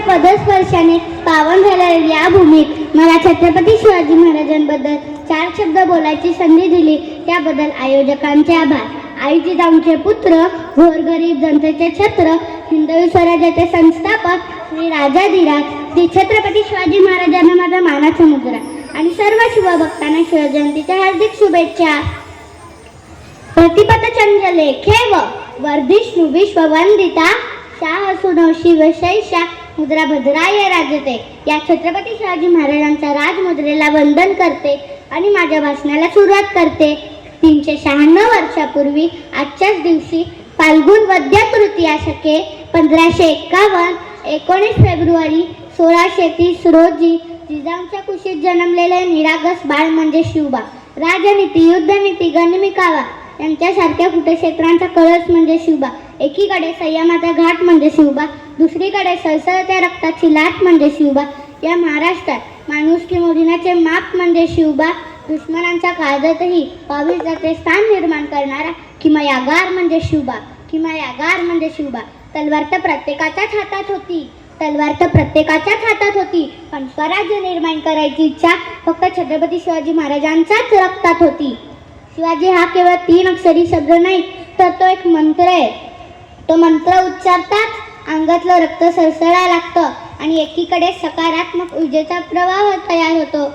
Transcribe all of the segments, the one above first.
पदस्पर्शाने पावन झालेल्या या भूमीत मला छत्रपती शिवाजी महाराजांबद्दल 4 शब्द बोलायची संधी दिली त्याबद्दल आयोजकांचे आभार. आई जिजाऊंचे पुत्र, गोरगरीब जनतेचे छत्र, हिंदवी स्वराज्याचे संस्थापक श्री राजाधिराज श्री छत्रपती शिवाजी महाराजांना माझा मानाचा मुजरा आणि सर्व शिवभक्तांना शिवजयंतीच्या हार्दिक शुभेच्छा. प्रतिपद चंद्र लेखे व वर्धिष्णु विश्ववंदिता शाह सुनो शिवशैषा मुद्रा भद्राय राजते. या छत्रपती शिवाजी महाराजांच्या राजमुद्रेला वंदन करते आणि माझ्या भाषणाला सुरुवात करते. 396 वर्षापूर्वी आजच्याच दिवशी फाल्गुन वद्य तृतीया शके 1551 19 फेब्रुवारी 1630 रोजी जिजाऊंच्या कुशीत जन्मलेले निरागस बाळ म्हणजे शिवबा. राजनीती, युद्धनीती, गनिमिकावा यांच्यासारख्या कुटक्षेत्रांचा कळस म्हणजे शिवबा. एकीकडे संयमाचा घाट म्हणजे शिवबा, दुसरीकडे सळसळत्या रक्ताची लाट म्हणजे शिवबा. या महाराष्ट्रात माणुसकी मोजण्याचे माप म्हणजे शिवबा. दुश्मनांच्या काळजातही पावित्र्याचे स्थान निर्माण करणारा किमयागार म्हणजे शिवबा. किमयागार म्हणजे शिवबा. तलवार तर प्रत्येकाच्याच हातात होती, पण स्वराज्य निर्माण करायची इच्छा फक्त छत्रपती शिवाजी महाराजांच्याच रक्तात होती. शिवाजी हा केवळ 3 अक्षरी शब्द नाही, तर तो एक मंत्र आहे. तो मंत्र उच्चारताच अंगातलं रक्त सळसळायला लागतं आणि एकीकडे सकारात्मक ऊर्जेचा प्रवाह तयार होतो.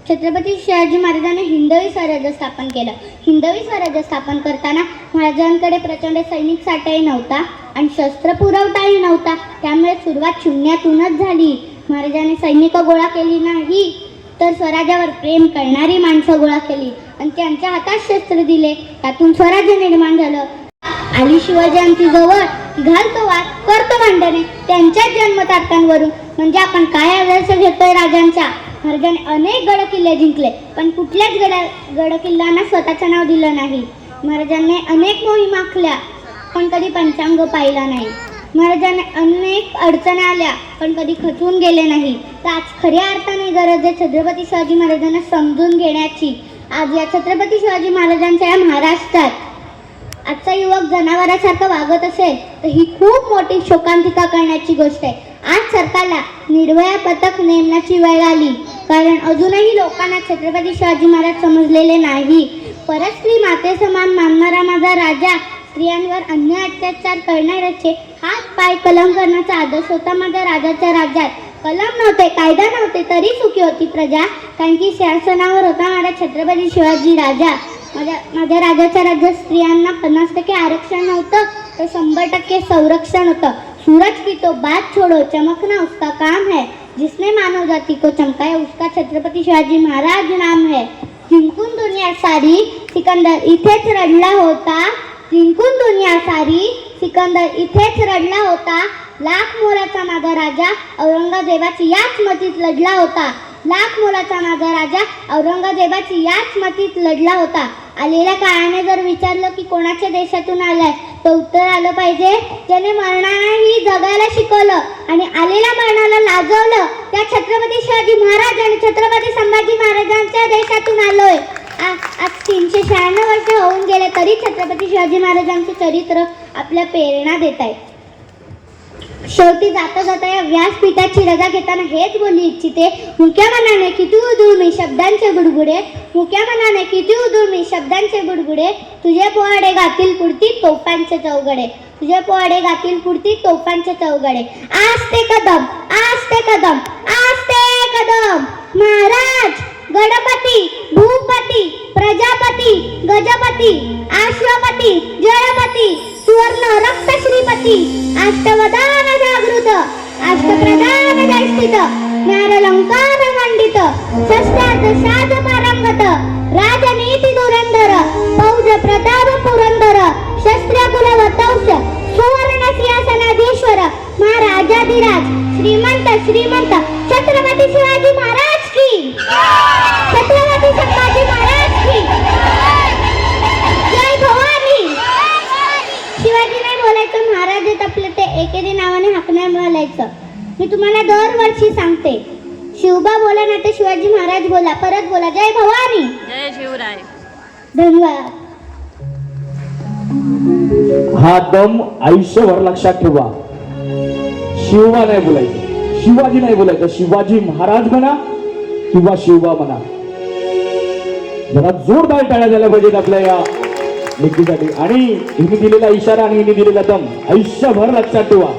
छत्रपती शिवाजी महाराजांनी हिंदवी स्वराज्य स्थापन केलं. हिंदवी स्वराज्य स्थापन करताना महाराजांकडे प्रचंड सैनिक साठाही नव्हता आणि शस्त्र पुरवठाही नव्हता. त्यामुळे सुरुवात शून्यातूनच झाली. महाराजांनी सैनिक गोळा केली नाही, तर स्वराज्यावर प्रेम करणारी माणसं गोळा केली आणि त्यांच्या हातात शस्त्र दिले. त्यातून स्वराज्य निर्माण झालं. आली शिवजयंती जवळ घालतो वाद, करतो भांडणे त्यांच्याच जन्मतारखांवरून. म्हणजे आपण काय आदर्श घेतोय राजांचा? महाराजांनी अनेक गड किल्ले जिंकले, पण कुठल्याच गड किल्ल्यांना स्वतःचं नाव दिलं नाही. महाराजांनी अनेक मोहीम आखल्या, पण कधी पंचांग पाहिला नाही. महाराजांनी अनेक अडचणी आल्या, पण कधी खचून गेले नाही. तर आज खऱ्या अर्थाने गरज आहे छत्रपती शिवाजी महाराजांना समजून घेण्याची. आज या छत्रपती शिवाजी महाराजांच्या या महाराष्ट्रात आजचा युवक जनावरासारखं वागत असेल तर ही खूप मोठी शोकांतिका करण्याची गोष्ट आहे. आज सरकारला निर्भया पथक नेमण्याची वेळ आली, कारण अजूनही लोकांना छत्रपती शिवाजी महाराज समजलेले नाही. परस्त्री माते समान मानणारा माझा राजा, स्त्रियांवर अन्याय अत्याचार करणाऱ्याचे हात पाय कलम करण्याचा आदर्श होता माझ्या राजाच्या राज्यात. कलम नव्हते, कायदा नव्हते, तरी सुखी होती प्रजा, कारण की शासनावर होता माझा छत्रपती शिवाजी राजा. माझ्या राजाच्या राज्यात स्त्रियांना 50% आरक्षण नव्हतं, तर 100% संरक्षण होतं. सूरज की तो बात छोड़ो, चमकना उसका काम है, जिसने मानव जाति को चमकाया उसका छत्रपती शिवाजी महाराज नाम है. जिंकून दुनिया सारी सिकंदर इथेच रडला होता. जिंकून दुनिया सारी सिकंदर इथेच रडला होता. लाख मोलाचा माझा राजा औरंगजेबाची याच मतीत लढला होता. लाख मोलाचा माझा राजा औरंगजेबाची याच मतीत लढला होता. आलेल्या काळाने जर विचारलं की कोणाच्या देशातून आलाय, तर उत्तर आलं पाहिजे ज्याने मरणालाही जगायला शिकवलं आणि आलेल्या मरणाला लाजवलं, त्या छत्रपती शिवाजी महाराज आणि छत्रपती संभाजी महाराजांच्या देशातून आलोय. आज 396 वर्ष होऊन गेले, तरी छत्रपती शिवाजी महाराजांचे चरित्र आपल्या प्रेरणा देत आहे. शेवटी जाता जाता या व्यासपीठाची रजा घेताना हेच बोलू इच्छिते. मुक्या मनाने किती उधळू मी शब्दांचे बुडबुडे, मुक्या मनाने किती उधळू मी शब्दांचे बुडबुडे. तुझे पोवाडे गातील पुढती तोफांचे चौघडे, तुझे पोवाडे गातील पुढती तोफांचे चौघडे. आस्ते कदम, आस्ते कदम, आस्ते कदम. महाराज, गणपती, भूपती, प्रजापती, गजपती, आश्वपती, जळपती, सुवर्ण रक्त श्रीपती, अष्टवदान जागृत, अष्टप्रधान जयस्थित, ज्ञानलंकार मंडित, शस्त्रार्थ साध पारंगत, राजनीती धुरंधर, फौज प्रताप पुरंदर, शस्त्र कुलवतंस, सुवर्ण सिंहासनाधीश्वर, महाराजाधिराज, श्रीमंत श्रीमंत छत्रपती शिवाजी महाराज की, छत्रपती संभाजी महाराज की जय भवानी. शिवाजी नाही बोलायचं, महाराज आहेत आपले, ते एकेरी नावाने हाक नाही बोलायचं. मी तुम्हाला दरवर्षी सांगते, शिवबा बोला ना ते शिवाजी महाराज बोला, परत बोला जय भवानी, जय शिवराय. धन्यवाद. हा दम आयुष्यभर लक्षात ठेवा. शिवबा नाही बोलायचं, शिवाजी नाही बोलायचं, शिवाजी महाराज म्हणा किंवा शिवबा म्हणा. जरा जोरदार टाळ्या झाल्या पाहिजेत आपल्या या लेखीसाठी. आणि हिने दिलेला इशारा आणि हिने दिलेला दम आयुष्यभर लक्षात ठेवा.